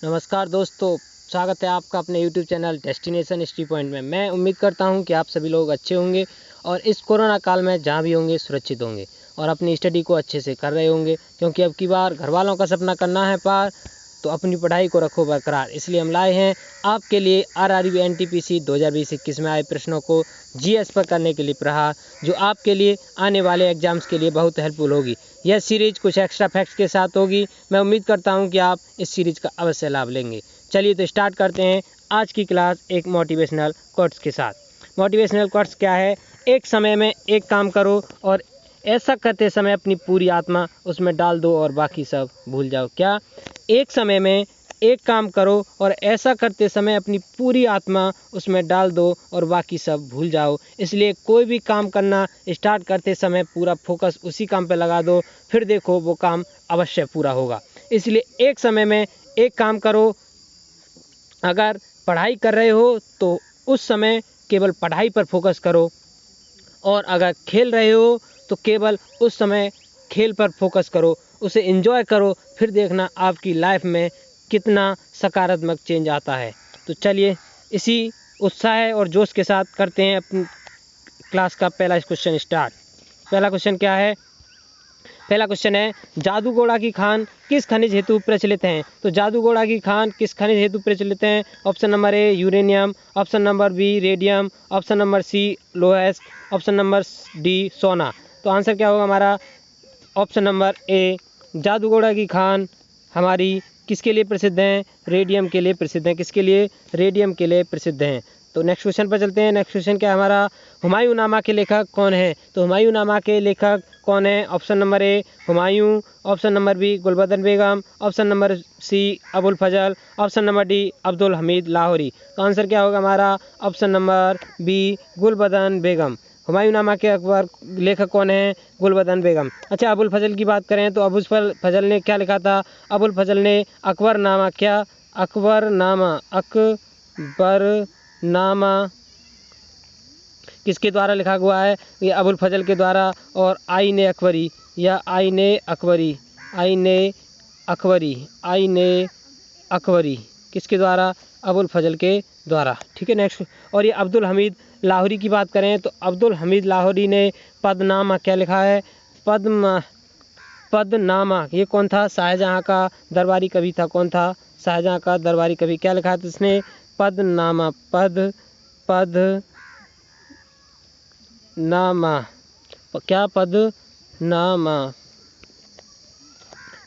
नमस्कार दोस्तों, स्वागत है आपका अपने YouTube channel destination history point में। मैं उम्मीद करता हूं कि आप सभी लोग अच्छे होंगे और इस कोरोना काल में जहां भी होंगे सुरक्षित होंगे और अपनी स्टडी को अच्छे से कर रहे होंगे, क्योंकि अब की बार घर वालों का सपना करना है पार, तो अपनी पढ़ाई को रखो बरकरार। इसलिए हम लाए हैं आपके लिए RRB NTPC 2020-21 में आए प्रश्नों को GS पर करने के लिए प्रहार, जो आपके लिए आने वाले एग्जाम्स के लिए बहुत हेल्पफुल होगी। यह सीरीज कुछ एक्स्ट्रा फैक्ट्स के साथ होगी। मैं उम्मीद करता हूं कि आप इस सीरीज का अवश्य लाभ लेंगे। चलिए तो स्टार्ट करते हैं आज की क्लास एक मोटिवेशनल कोट्स के साथ। मोटिवेशनल कोट्स क्या है? एक समय में एक काम करो और ऐसा करते समय अपनी पूरी आत्मा उसमें डाल दो और बाकी सब भूल जाओ। क्या? एक समय में एक काम करो और ऐसा करते समय अपनी पूरी आत्मा उसमें डाल दो और बाकी सब भूल जाओ। इसलिए कोई भी काम करना स्टार्ट करते समय पूरा फोकस उसी काम पे लगा दो, फिर देखो वो काम अवश्य पूरा होगा। इसलिए एक समय में एक काम करो। अगर पढ़ाई कर रहे हो तो उस समय केवल पढ़ाई पर फोकस करो, और अगर खेल रहे हो तो केवल उस समय खेल पर फोकस करो, उसे एंजॉय करो, फिर देखना आपकी लाइफ में कितना सकारात्मक चेंज आता है। तो चलिए इसी उत्साह और जोश के साथ करते हैं अपनी क्लास का पहला क्वेश्चन स्टार्ट। पहला क्वेश्चन क्या है? पहला क्वेश्चन है, जादूगोड़ा की खान किस खनिज हेतु प्रचलित हैं? तो जादूगोड़ा की खान किस खनिज हेतु प्रचलित हैं? Option number A uranium, option number B radium, option number C लोहेस, ऑप्शन नंबर डी सोना। तो आंसर क्या होगा हमारा? ऑप्शन नंबर ए जादूगोड़ा की खान हमारी किसके लिए प्रसिद्ध हैं? रेडियम के लिए प्रसिद्ध हैं। किसके लिए? रेडियम के लिए प्रसिद्ध हैं। तो नेक्स्ट क्वेश्चन पर चलते हैं। नेक्स्ट क्वेश्चन क्या है हमारा? हुमायूंनामा के लेखक कौन है? तो हुमायूंनामा के लेखक कौन है? Option number A Humayun, option number B Gulbadan Begum, option number C Abul Fazal, option number D Abdul Hamid Lahori. तो आंसर क्या होगा हमारा? Option number B Gulbadan Begum. Humayunnama के अकबर लेखक कौन है? गुलबदन बेगम। अच्छा, अबुल फजल की बात करें तो अबुल फजल ने क्या लिखा था? अबुल फजल ने अकबरनामा किसके द्वारा लिखा हुआ है? ये अबुल फजल के द्वारा। और आईने अकबरी किसके द्वारा? अबुल फजल के द्वारा। ठीक है, नेक्स्ट। और ये अब्दुल हमीद लाहौरी की बात करें तो अब्दुल हमीद लाहौरी ने पदनामा क्या लिखा है? पदनामा ये कौन था? शाहजहाँ का दरबारी कवि था। कौन था? शाहजहाँ का दरबारी कवि। क्या लिखा था इसने? पदनामा। पदनामा।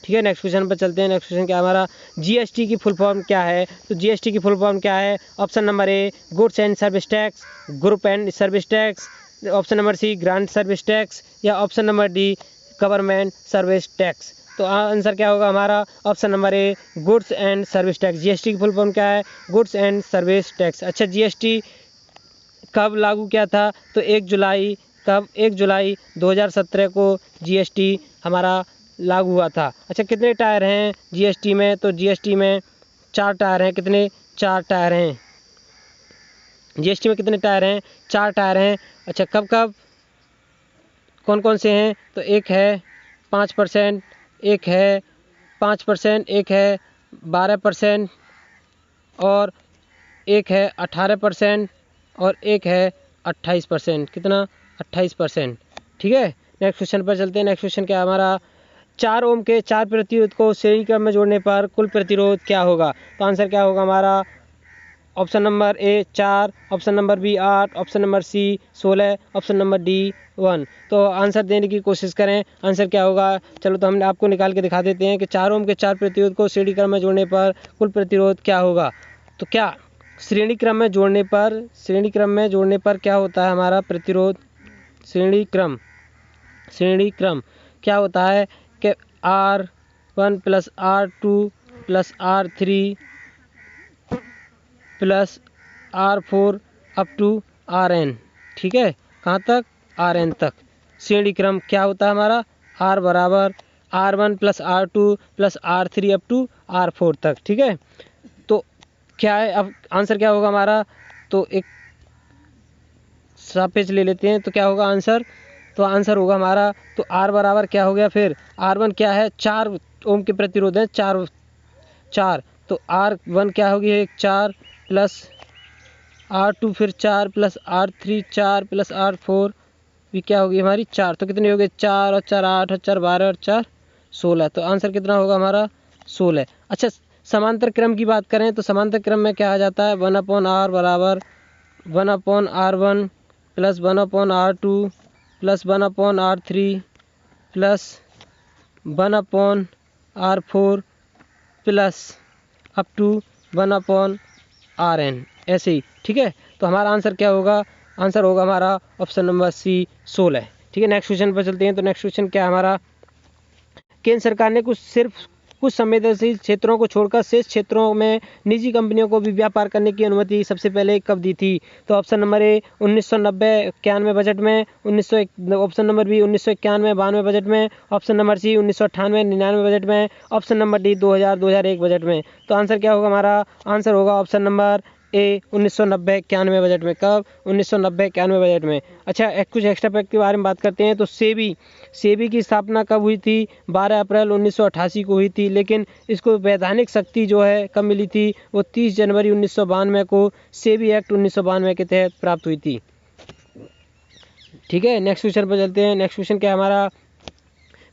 ठीक है, नेक्स्ट क्वेश्चन पर चलते हैं। नेक्स्ट क्वेश्चन क्या हमारा? GST की फुल फॉर्म क्या है? तो GST की फुल फॉर्म क्या है? Option number A goods and service tax, group and service tax, option number C grant service tax, या option number D government service tax. तो आंसर क्या होगा हमारा? Option number A goods and service tax. GST की full form क्या है? Goods and service tax. अच्छा, GST कब लागू किया था? तो 1 जुलाई 2017 को GST हमारा लागू हुआ था। अच्छा, कितने टायर हैं GST में? तो GST में 4 टायर हैं। कितने? 4 टायर हैं। GST में कितने टायर हैं? 4 टायर हैं। अच्छा, कब कौन कौन से हैं? तो एक है 5%, एक है 5%, एक है 12%, और एक है 18%, और एक है 28%। कितना? 28%। ठीक है, नेक्स्ट क्वेश्चन पर चलते हैं। नेक्स्ट क्वेश्चन क्या है हमारा? 4 ओम के 4 प्रतिरोध को श्रेणी क्रम में जोड़ने पर कुल प्रतिरोध क्या होगा? तो आंसर क्या होगा हमारा? Option number A 4, option number B 8, option number C 16, option number D 1। तो आंसर देने की कोशिश करें। आंसर क्या होगा? चलो तो हम आपको निकाल के दिखा देते हैं कि 4 ओम के 4 प्रतिरोध को श्रेणी क्रम में जोड़ने पर कुल प्रतिरोध क्या होगा। तो क्या श्रेणी क्रम में जोड़ने पर क्या होता है हमारा प्रतिरोध? श्रेणी क्रम क्या होता है कि R1 + R2 + R3 + R4 up to Rn। ठीक है, कहाँ तक? Rn तक। श्रेणी क्रम क्या होता है हमारा? R बराबर R1 + R2 + R3 up to R4 तक। ठीक है, तो क्या है अब आंसर क्या होगा हमारा? तो एक सापेक्ष ले लेते हैं, तो क्या होगा आंसर? तो आंसर होगा हमारा, तो R बराबर क्या हो गया फिर? R1 क्या है? 4 ओम के प्रतिरोध है, 4, तो R1 क्या होगी 4 प्लस R2 फिर 4 प्लस R3 4 प्लस R4 भी क्या होगी हमारी 4। तो कितने हो गए 4 और 4 8 और 4 12 और 4 16। तो आंसर कितना होगा हमारा 16। अच्छा, समांतर क्रम की बात करें तो समांतर क्रम में क्या आ जाता है 1/r बराबर 1/r1 plus 1/r2 plus 1/r3 plus 1/r4 plus up to 1/rn, ऐसे ही। ठीक है, तो हमारा आंसर क्या होगा, आंसर होगा हमारा ऑप्शन नंबर सी 16। ठीक है, नेक्स्ट क्वेश्चन पर चलते हैं। तो नेक्स्ट क्वेश्चन क्या है हमारा, केंद्र सरकार ने कुछ संवेदनशील क्षेत्रों को छोड़कर शेष क्षेत्रों में निजी कंपनियों को भी व्यापार करने की अनुमति सबसे पहले कब दी थी। तो ऑप्शन नंबर ए 1990-91 बजट में, ऑप्शन नंबर बी 1991-92 बजट में, ऑप्शन नंबर सी 1998-99 बजट में, ऑप्शन नंबर डी 2000-2001 बजट में। तो आंसर क्या होगा हमारा, आंसर होगा ऑप्शन नंबर ए 1990-91 बजट में। कब, 1990-91 बजट में। अच्छा, कुछ एक्स्ट्रा फैक्ट के बारे में बात करते हैं। तो सेबी की स्थापना कब हुई थी, 12 अप्रैल 1988 को हुई थी, लेकिन इसको वैधानिक शक्ति जो है कब मिली थी, वो 30 जनवरी 1992 को सेबी एक्ट 1992 के तहत प्राप्त हुई थी। ठीक है, नेक्स्ट क्वेश्चन पर चलते हैं। नेक्स्ट क्वेश्चन क्या है हमारा,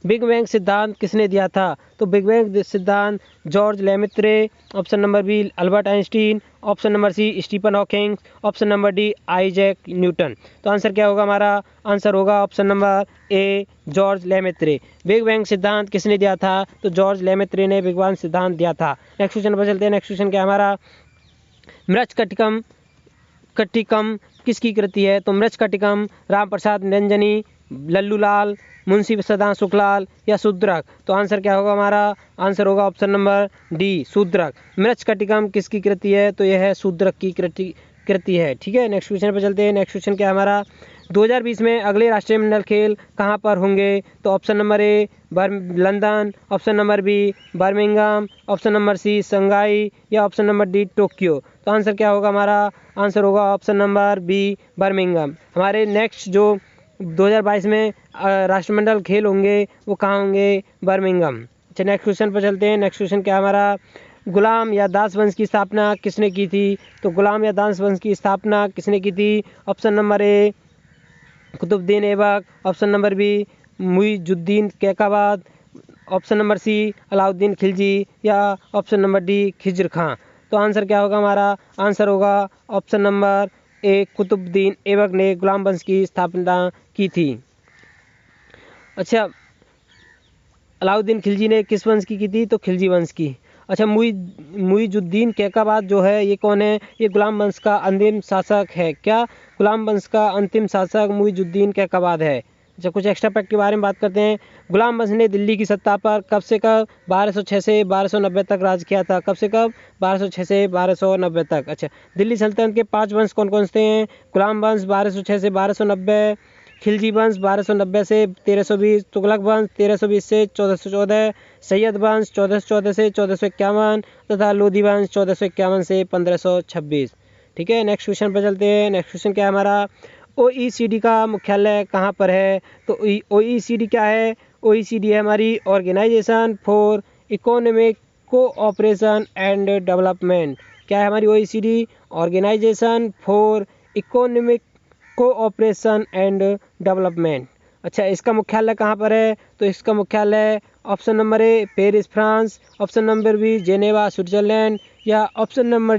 बिग बैंग सिद्धांत किसने दिया था। तो बिग बैंग सिद्धांत George Lemaitre, option number B Albert Einstein, option number C Stephen Hawking, option number D Isaac Newton. तो आंसर क्या होगा हमारा, आंसर होगा option number A George Lemaitre. Big bang सिद्धांत किसने दिया था, तो जॉर्ज लेमेत्रे ने बिग बैंग सिद्धांत दिया था। नेक्स्ट क्वेश्चन पर चलते हैं। नेक्स्ट क्वेश्चन क्या है हमारा, मृच्छकटिकम किसकी कृति है। तो मृच्छकटिकम राम प्रसाद निरंजनी, लल्लू लाल, मुंशी सदा सुखलाल या शूद्रक। तो आंसर क्या होगा हमारा, आंसर होगा option number D Shudraka. Mrichchhakatikam किसकी कृति है, तो यह है शूद्रक की कृति है। ठीक है, नेक्स्ट क्वेश्चन पर चलते हैं। नेक्स्ट क्वेश्चन क्या है हमारा, 2020 में अगले राष्ट्रीय मंडल खेल कहाँ पर होंगे। तो option number A London, option number B Birmingham, option number C Shanghai या ऑप्शन नंबर डी टोक्यो। तो आंसर क्या होगा हमारा, आंसर होगा ऑप्शन नंबर बी बर्मिंघम। हमारे नेक्स्ट जो 2022 में राष्ट्रमंडल खेल होंगे वो कहाँ होंगे, बर्मिंघम। अच्छा, नेक्स्ट क्वेश्चन पर चलते हैं। नेक्स्ट क्वेश्चन क्या हमारा, गुलाम या दास वंश की स्थापना किसने की थी। तो गुलाम या दास वंश की स्थापना किसने की थी। Option number A Qutbuddin Aibak, option number B Muizuddin Kaiqubad, option number C Alauddin Khilji या option number D Khizr Khan. तो आंसर क्या होगा हमारा, आंसर होगा option number A Qutbuddin Aibak ने गुलाम वंश की स्थापना की थी। अच्छा, अलाउद्दीन खिलजी ने किस वंश की थी, तो खिलजी वंश की। अच्छा, मुइजुद्दीन कैकाबाद जो है ये कौन है, ये गुलाम वंश का अंतिम शासक है। क्या, गुलाम वंश का अंतिम शासक मुइजुद्दीन कैकाबाद है। अच्छा, कुछ एक्स्ट्रा फैक्ट के बारे में बात करते हैं। गुलाम वंश ने दिल्ली की सत्ता पर कब से कब 1206 से 1290 तक राज किया था। कब से कब, 1206 से 1290 तक। अच्छा, दिल्ली सल्तनत के 5 वंश कौन कौन से हैं, गुलाम वंश 1206 से 1290, खिलजी वंश 1290 से 1320, तुगलक वंश 1320 से 1414, सैयद वंश 1414 से 1451 तथा लोधी वंश 1451 से 1526। ठीक है, नेक्स्ट क्वेश्चन पर चलते हैं। नेक्स्ट क्वेश्चन क्या है हमारा, OECD का मुख्यालय कहाँ पर है। तो OECD क्या है, OECD है हमारी organisation for economic cooperation and development. क्या है हमारी OECD, organisation for economic cooperation and development. अच्छा, इसका मुख्यालय कहाँ पर है, तो इसका मुख्यालय option number A Paris France, option number B Geneva Switzerland या ऑप्शन नंबर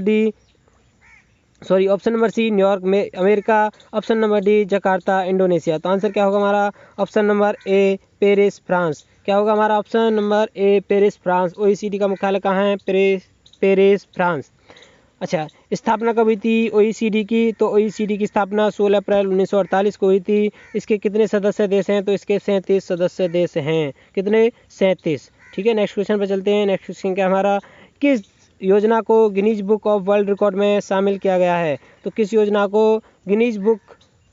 सी न्यूयॉर्क में America, option number D Jakarta Indonesia. तो आंसर क्या होगा हमारा, option number A Paris France. क्या होगा हमारा option number A Paris France. OECD का मुख्यालय कहाँ है, पेरिस फ्रांस। अच्छा, स्थापना कब हुई थी OECD की, तो OECD की स्थापना 16 अप्रैल 1948 को हुई थी। इसके कितने सदस्य देश हैं, तो इसके 37 सदस्य देश हैं। कितने, 37। ठीक है, नेक्स्ट क्वेश्चन पर चलते हैं। नेक्स्ट क्वेश्चन क्या हमारा, किस योजना को Guinness book of world record में शामिल किया गया है। तो किस योजना को Guinness book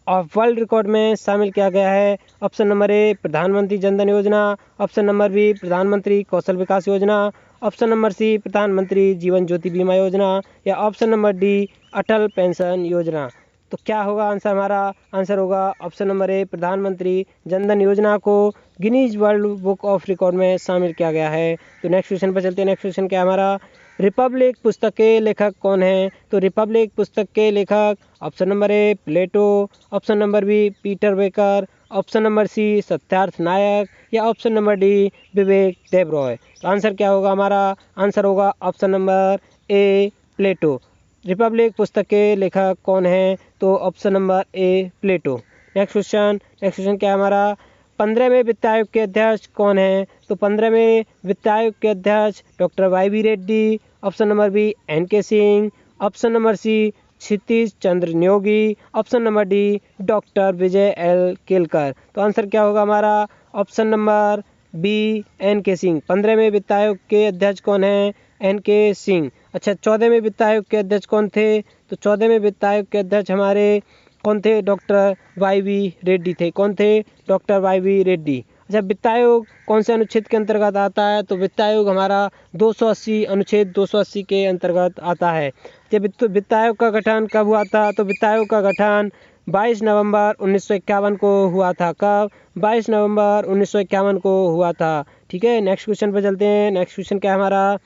of world record में शामिल किया गया है। ऑप्शन नंबर ए प्रधानमंत्री जनधन योजना, ऑप्शन नंबर बी प्रधानमंत्री कौशल विकास योजना, ऑप्शन नंबर सी प्रधानमंत्री जीवन ज्योति बीमा योजना या ऑप्शन नंबर डी अटल पेंशन योजना। तो क्या होगा आंसर हमारा, आंसर होगा ऑप्शन नंबर ए प्रधानमंत्री जनधन योजना को Guinness world book of record में शामिल किया गया है। तो नेक्स्ट क्वेश्चन पर चलते हैं। नेक्स्ट क्वेश्चन क्या हमारा, रिपब्लिक पुस्तक के लेखक कौन हैं? तो रिपब्लिक पुस्तक के लेखक option number A Plato, option number B Peter Baker, option number C Satyarth Nayak या option number D Vivek Debroy. तो आंसर क्या होगा हमारा? आंसर होगा option number A Plato. Republic पुस्तक के लेखक कौन हैं? तो option number A Plato. Next question क्या है हमारा? 15वें वित्त आयोग के अध्यक्ष कौन हैं? तो 15वें वित्त आयोग के अध्यक्ष doctor Y B Reddy, option number B N K Singh, option number C Kshitij Chandra Neogi, option number D doctor Vijay L Kelkar. तो आंसर क्या होगा हमारा? Option number B N K Singh. 15वें वित्त आयोग के अध्यक्ष कौन हैं? N K Singh. अच्छा, 14वें वित्त आयोग के अध्यक्ष कौन थे? तो 14वें वित्त आयोग के अध्यक्ष हमारे कौन थे? डॉक्टर वाई बी रेड्डी थे। कौन थे? Doctor Y B Reddy. अच्छा, वित्त आयोग कौन से अनुच्छेद के अंतर्गत आता है? तो वित्त आयोग हमारा 280 अनुच्छेद 280 के अंतर्गत आता है। जब वित्त आयोग का गठन कब हुआ था? तो वित्त आयोग का गठन 22 नवंबर 1951 को हुआ था। कब? 22 नवंबर 1951 को हुआ था। ठीक है, नेक्स्ट क्वेश्चन पर चलते हैं। नेक्स्ट क्वेश्चन क्या है हमारा?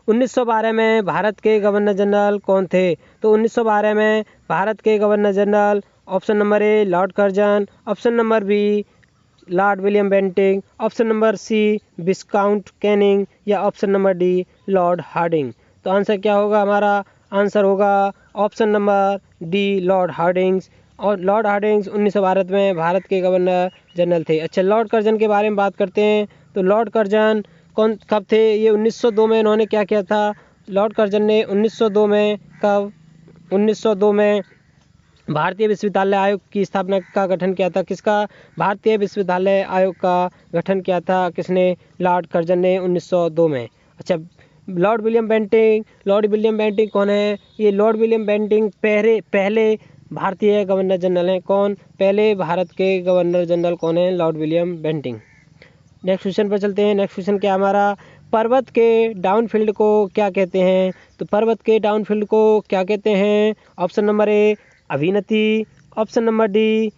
1912 में भारत के गवर्नर जनरल कौन थे? तो 1912 में भारत के governor general option number A Lord Curzon, option number B Lord William Bentinck, option number C Viscount Canning या option number D Lord Hardinge. तो आंसर क्या होगा हमारा? आंसर होगा option number D Lord Hardinges. और लॉर्ड हार्डिंग्स 1912 में भारत के गवर्नर जनरल थे। अच्छा, लॉर्ड कर्जन के बारे में बात करते हैं। तो लॉर्ड कर्जन कब थे? ये 1902 में इन्होंने क्या किया था? लॉर्ड कर्जन ने 1902 में कब? 1902 में भारतीय विश्वविद्यालय आयोग की स्थापना का गठन किया था। किसका? भारतीय विश्वविद्यालय आयोग का गठन किया था किसने? लॉर्ड कर्जन ने 1902 में। अच्छा, लॉर्ड विलियम बेंटिंग कौन है? ये लॉर्ड विलियम बेंटिंग पहले भारतीय गवर्नर जनरल हैं। कौन? पहले भारत के गवर्नर जनरल कौन है? Lord William Bentinck. Next question पर चलते हैं। नेक्स्ट क्वेश्चन क्या हमारा? पर्वत के डाउनफील्ड को क्या कहते हैं? तो पर्वत के डाउनफील्ड को क्या कहते हैं? ऑप्शन नंबर ए अभिनति, ऑप्शन नंबर डी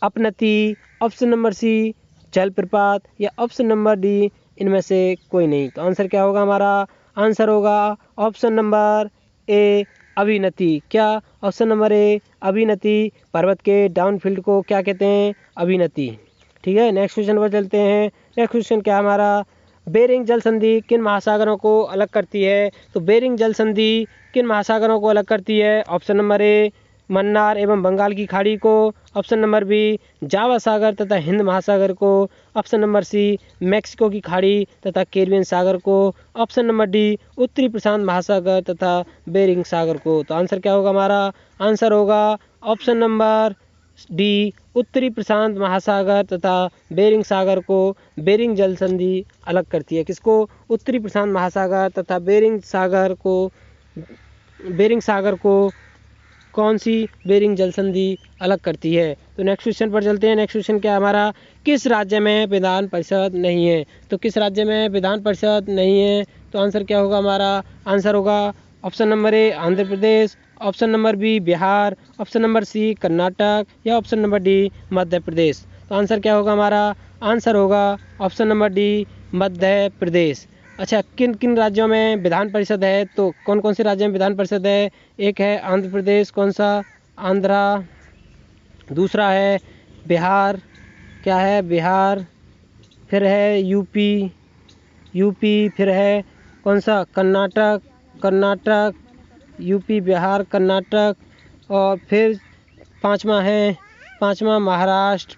अपनति, ऑप्शन नंबर सी जलप्रपात या ऑप्शन नंबर डी इनमें से कोई नहीं। तो आंसर क्या होगा हमारा? आंसर होगा ऑप्शन नंबर ए अभिनति। क्या? ऑप्शन नंबर ए अभिनति। पर्वत के डाउनफील्ड को क्या कहते हैं? अभिनति। ठीक है, नेक्स्ट क्वेश्चन पर चलते हैं। नेक्स्ट क्वेश्चन क्या हमारा? बेरिंग जल संधि किन महासागरों को अलग करती है? तो बेरिंग जल संधि किन महासागरों को अलग करती है? ऑप्शन नंबर ए मन्नार एवं बंगाल की खाड़ी को, ऑप्शन नंबर बी जावा सागर तथा हिंद महासागर को, ऑप्शन नंबर सी मैक्सिको की खाड़ी तथा कैरिबियन सागर को, ऑप्शन नंबर डी उत्तरी प्रशांत महासागर तथा बेरिंग सागर को। तो आंसर क्या होगा हमारा? आंसर होगा ऑप्शन नंबर डी उत्तरी प्रशांत महासागर तथा बेरिंग सागर को बेरिंग जल संधि अलग करती है। किसको? उत्तरी प्रशांत महासागर तथा बेरिंग सागर को कौन सी बेरिंग जल संधि अलग करती है? तो नेक्स्ट क्वेश्चन पर चलते हैं। नेक्स्ट क्वेश्चन क्या हमारा? किस राज्य में विधान परिषद नहीं है? तो किस राज्य में विधान परिषद नहीं है? तो आंसर क्या होगा हमारा? आंसर होगा option number A Andhra Pradesh, option number B Bihar, option number C Karnataka या option number D Madhya Pradesh. तो आंसर क्या होगा हमारा? आंसर होगा option number D Madhya Pradesh. अच्छा, किन किन राज्यों में विधान परिषद है? तो कौन कौन से राज्यों में विधान परिषद है? एक है आंध्र प्रदेश। कौन सा? आंध्रा। दूसरा है बिहार। क्या है? बिहार। फिर है यूपी। फिर है कौन सा? कर्नाटक। यूपी, बिहार, कर्नाटक। और फिर पांचवा महाराष्ट्र।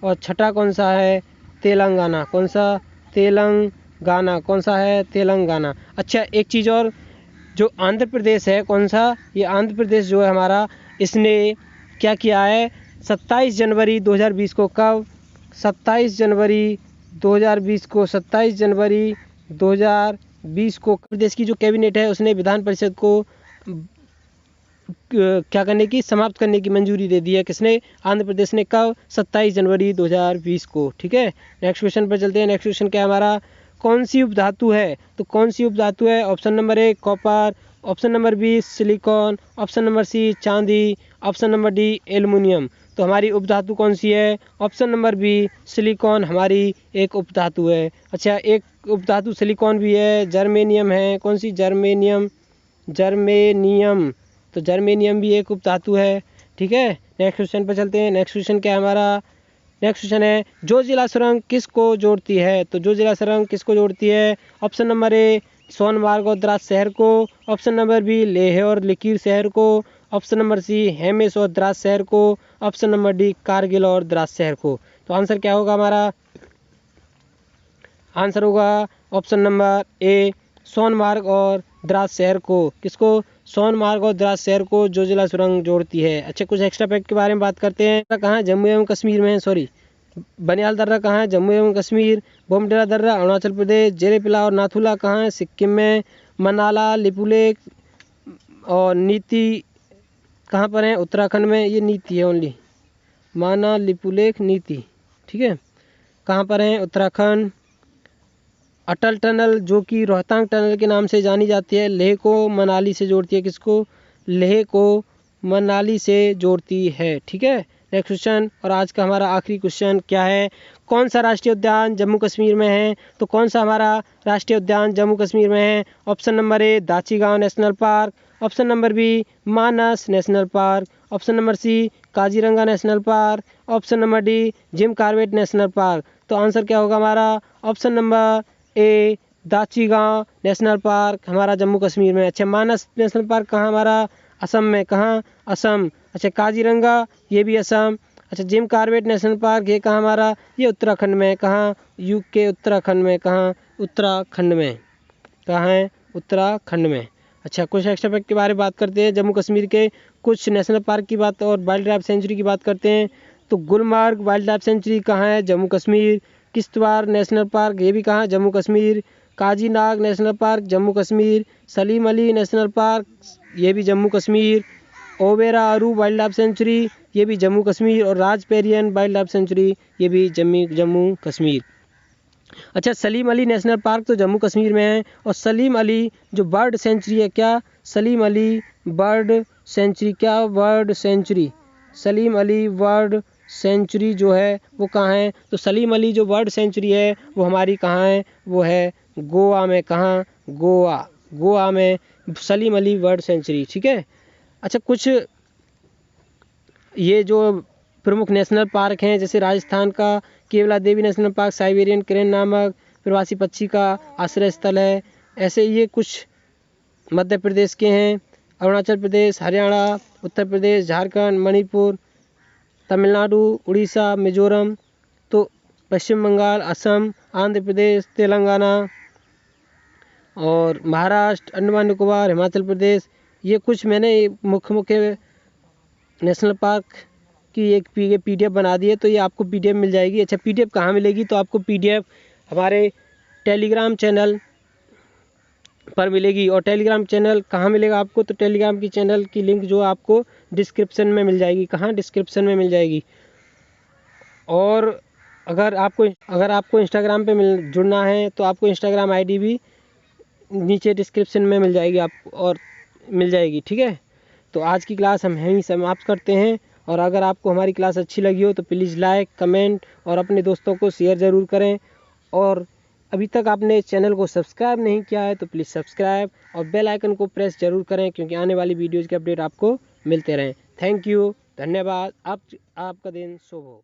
और छठा कौन सा है? तेलंगाना। कौन सा? तेलंगाना। कौन सा है? तेलंगाना। अच्छा, एक चीज़ और, जो आंध्र प्रदेश है, कौन सा? ये आंध्र प्रदेश जो है हमारा, इसने क्या किया है? 27 जनवरी 2020 को। कब? 27 जनवरी 2020 को प्रदेश की जो कैबिनेट है उसने विधान परिषद को क्या करने की? समाप्त करने की मंजूरी दे दी है। किसने? आंध्र प्रदेश ने। कब? 27 जनवरी 2020 को। ठीक है, नेक्स्ट क्वेश्चन पर चलते हैं। नेक्स्ट क्वेश्चन क्या है हमारा? कौन सी उपधातु है? तो कौन सी उपधातु है? Option number A copper, option number B silicon, option number C चांदी, ऑप्शन नंबर डी एल्युमिनियम। तो तो हमारी उपधातु कौन सी है? ऑप्शन नंबर बी सिलिकॉन हमारी एक उपधातु है। अच्छा, एक उपधातु सिलिकॉन भी है, जर्मेनियम है। कौन सी? जर्मेनियम। जर्मेनियम, तो जर्मेनियम भी एक उपधातु है। ठीक है, नेक्स्ट क्वेश्चन पर चलते हैं। नेक्स्ट क्वेश्चन क्या है हमारा? नेक्स्ट क्वेश्चन है जोजिला सुरंग किसको जोड़ती है? तो जोजिला सुरंग किसको जोड़ती है? ऑप्शन नंबर ए सोनमार्ग और द्रास शहर को। ऑप्शन नंबर बी लेह और लिकीर शहर को। ऑप्शन नंबर सी हेमेस और द्रास शहर को। ऑप्शन नंबर डी कारगिल और द्रास शहर को। तो आंसर क्या होगा हमारा? आंसर होगा ऑप्शन नंबर ए सोनमार्ग और द्रास शहर को। किसको? सोनमार्ग और द्रास शहर को जोजिला सुरंग जोड़ती है। अच्छा, कुछ एक्स्ट्रा फैक्ट के बारे में बात करते हैं। कहाँ है? जम्मू एवं कश्मीर में है। सॉरी, बनियाल दर्रा कहाँ है? जम्मू एवं कश्मीर। बोमडिला दर्रा अरुणाचल प्रदेश। जेरेपिला और नाथुला कहाँ है? सिक्किम में। मनाला, लिपुलेख और नीति कहाँ पर है? उत्तराखंड में। ये नीति है ओनली, माना, लिपुलेख, नीति। ठीक है, कहाँ पर है? उत्तराखंड। अटल टनल जो कि रोहतांग टनल के नाम से जानी जाती है, लेह को मनाली से जोड़ती है। किसको? लेह को मनाली से जोड़ती है। ठीक है, नेक्स्ट क्वेश्चन और आज का हमारा आखिरी क्वेश्चन क्या है? कौन सा राष्ट्रीय उद्यान जम्मू कश्मीर में है? तो कौन सा हमारा राष्ट्रीय उद्यान जम्मू कश्मीर में है? Option number A Dachigam national park. Option number B Manas national park. Option number C Kaziranga national park. Option number D Jim Corbett national park. तो आंसर क्या होगा हमारा? Option number A Dachigam national park हमारा जम्मू कश्मीर में। अच्छा, मानस नेशनल पार्क कहाँ हमारा? असम में। कहाँ? असम। अच्छा, काजीरंगा ये भी असम। अच्छा, जिम कॉर्बेट नेशनल पार्क ये कहाँ हमारा? ये उत्तराखंड में। कहाँ? यूके उत्तराखंड में। कहाँ? उत्तराखंड में। कहाँ है? उत्तराखंड में। अच्छा, कुछ एक्स्ट्रा फैक्ट के बारे में बात करते हैं। जम्मू कश्मीर के कुछ नेशनल पार्क की बात और वाइल्ड लाइफ सेंचुरी की बात करते हैं। तो गुलमर्ग वाइल्ड लाइफ सेंचुरी कहाँ है? जम्मू कश्मीर। किश्तवाड़ नेशनल पार्क ये भी कहाँ? Jammu Kashmir. Kazinag national park Jammu Kashmir. Salim Ali national park ये भी जम्मू कश्मीर। ओबेरा अरू वाइल्ड लाइफ सेंचुरी ये भी जम्मू कश्मीर। और राजपेरियन वाइल्ड लाइफ सेंचुरी ये भी जम्मू कश्मीर। अच्छा, सलीम अली नेशनल पार्क तो जम्मू कश्मीर में है। और सलीम अली जो बर्ड सेंचुरी है, क्या? Salim Ali bird sanctuary. क्या? Bird sanctuary. Salim Ali bird sanctuary जो है वो कहाँ है? तो सलीम अली जो बर्ड सेंचुरी है वो हमारी कहाँ है? वो है गोवा में। कहाँ? गोवा। गोवा में सलीम अली बर्ड सेंचुरी। ठीक है। अच्छा, कुछ ये जो प्रमुख नेशनल पार्क हैं, जैसे राजस्थान का केवला देवी नेशनल पार्क साइबेरियन क्रेन नामक प्रवासी पक्षी का आश्रय स्थल है। ऐसे ये कुछ मध्य प्रदेश के हैं। अरुणाचल प्रदेश, हरियाणा, उत्तर प्रदेश, झारखंड, मणिपुर, तमिलनाडु, उड़ीसा, मिजोरम, तो पश्चिम बंगाल, असम, आंध्र प्रदेश, तेलंगाना और महाराष्ट्र, अंडमान निकोबार, हिमाचल प्रदेश, ये कुछ मैंने मुख्य नेशनल पार्क की एक PDF बना दी है। तो ये आपको PDF मिल जाएगी। अच्छा, PDF कहाँ मिलेगी? तो आपको PDF हमारे टेलीग्राम चैनल पर मिलेगी। और टेलीग्राम चैनल कहाँ मिलेगा आपको? तो टेलीग्राम की चैनल की लिंक जो आपको डिस्क्रिप्शन में मिल जाएगी। कहाँ? डिस्क्रिप्शन में मिल जाएगी। और अगर आपको इंस्टाग्राम पे जुड़ना है तो आपको इंस्टाग्राम ID भी नीचे डिस्क्रिप्शन में मिल जाएगी आपको और मिल जाएगी। ठीक है, तो आज की क्लास हम यहीं समाप्त करते हैं। और अगर आपको हमारी क्लास अच्छी लगी हो तो प्लीज़ लाइक, कमेंट और अपने दोस्तों को शेयर ज़रूर करें। और अभी तक आपने चैनल को सब्सक्राइब नहीं किया है तो प्लीज़ सब्सक्राइब और बेल आइकन को प्रेस ज़रूर करें, क्योंकि आने वाली वीडियोज़ के अपडेट आपको मिलते रहें। थैंक यू, धन्यवाद। आपका दिन शुभ हो।